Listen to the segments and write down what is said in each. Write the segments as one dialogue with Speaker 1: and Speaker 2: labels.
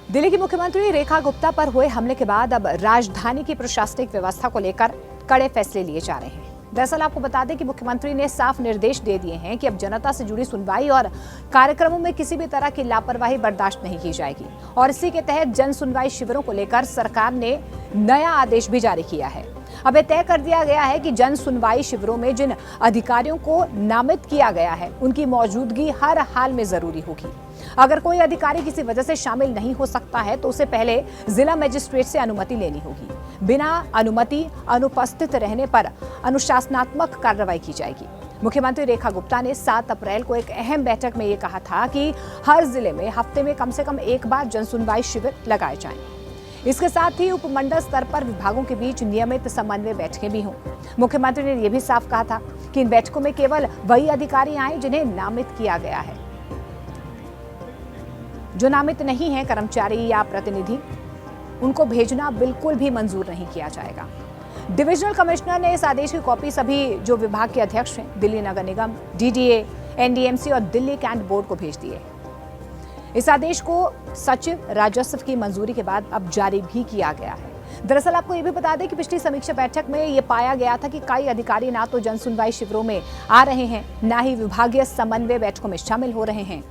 Speaker 1: दिल्ली की मुख्यमंत्री रेखा गुप्ता पर हुए हमले के बाद अब राजधानी की प्रशासनिक व्यवस्था को लेकर कड़े फैसले लिए जा रहे हैं। दरअसल आपको बता दें कि मुख्यमंत्री ने साफ निर्देश दे दिए हैं कि अब जनता से जुड़ी सुनवाई और कार्यक्रमों में किसी भी तरह की लापरवाही बर्दाश्त नहीं की जाएगी और इसी के तहत जन सुनवाई शिविरों को लेकर सरकार ने नया आदेश भी जारी किया है। अब यह तय कर दिया गया है कि जन सुनवाई शिविरों में जिन अधिकारियों को नामित किया गया है उनकी मौजूदगी हर हाल में जरूरी होगी। अगर कोई अधिकारी किसी वजह से शामिल नहीं हो सकता है तो उसे पहले जिला मजिस्ट्रेट से अनुमति लेनी होगी। बिना अनुमति अनुपस्थित रहने पर अनुशासनात्मक कार्रवाई की जाएगी। मुख्यमंत्री रेखा गुप्ता ने 7 अप्रैल को एक अहम बैठक में ये कहा था कि हर जिले में हफ्ते में कम से कम एक बार जन सुनवाई शिविर लगाए जाएं। इसके साथ ही उपमंडल स्तर पर विभागों के बीच नियमित समन्वय बैठकें भी हों। मुख्यमंत्री ने यह भी साफ कहा था कि इन बैठकों में केवल वही अधिकारी आए जिन्हें नामित किया गया है। जो नामित नहीं है कर्मचारी या प्रतिनिधि, उनको भेजना बिल्कुल भी मंजूर नहीं किया जाएगा। डिविजनल कमिश्नर ने इस आदेश की कॉपी सभी जो विभाग के अध्यक्ष हैं, दिल्ली नगर निगम, डीडीए, एनडीएमसी और दिल्ली कैंट बोर्ड को भेज दिए। इस आदेश को सचिव राजस्व की मंजूरी के बाद अब जारी भी किया गया है। दरअसल आपको ये भी बता दें कि पिछली समीक्षा बैठक में ये पाया गया था कि कई अधिकारी ना तो जन सुनवाई शिविरों में आ रहे हैं, ना ही विभागीय समन्वय बैठकों में शामिल हो रहे हैं।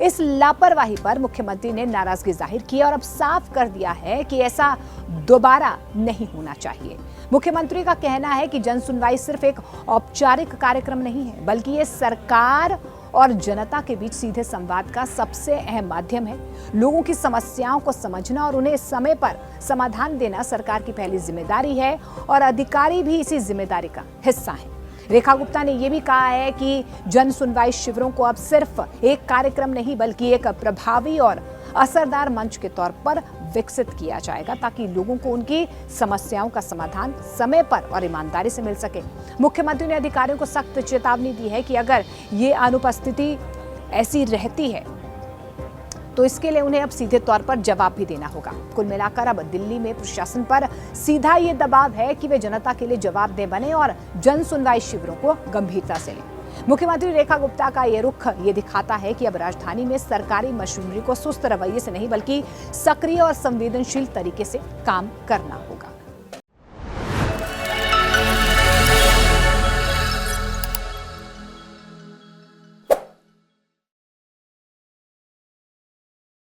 Speaker 1: इस लापरवाही पर मुख्यमंत्री ने नाराजगी जाहिर की और अब साफ कर दिया है कि ऐसा दोबारा नहीं होना चाहिए। मुख्यमंत्री का कहना है कि जन सुनवाई सिर्फ एक औपचारिक कार्यक्रम नहीं है, बल्कि ये सरकार और जनता के बीच सीधे संवाद का सबसे अहम माध्यम है। लोगों की समस्याओं को समझना और उन्हें समय पर समाधान देना सरकार की पहली जिम्मेदारी है और अधिकारी भी इसी जिम्मेदारी का हिस्सा हैं। रेखा गुप्ता ने यह भी कहा है कि जन सुनवाई शिविरों को अब सिर्फ एक कार्यक्रम नहीं बल्कि एक प्रभावी और असरदार मंच के तौर पर विकसित किया जाएगा ताकि लोगों को उनकी समस्याओं का समाधान समय पर और ईमानदारी से मिल सके। मुख्यमंत्री ने अधिकारियों को सख्त चेतावनी दी है कि अगर ये अनुपस्थिति ऐसी रहती है तो इसके लिए उन्हें अब सीधे तौर पर जवाब भी देना होगा। कुल मिलाकर अब दिल्ली में प्रशासन पर सीधा ये दबाव है कि वे जनता के लिए जवाबदेह बने और जन सुनवाई शिविरों को गंभीरता से लें। मुख्यमंत्री रेखा गुप्ता का ये रुख ये दिखाता है कि अब राजधानी में सरकारी मशीनरी को सुस्त रवैये से नहीं बल्कि सक्रिय और संवेदनशील तरीके से काम करना होगा।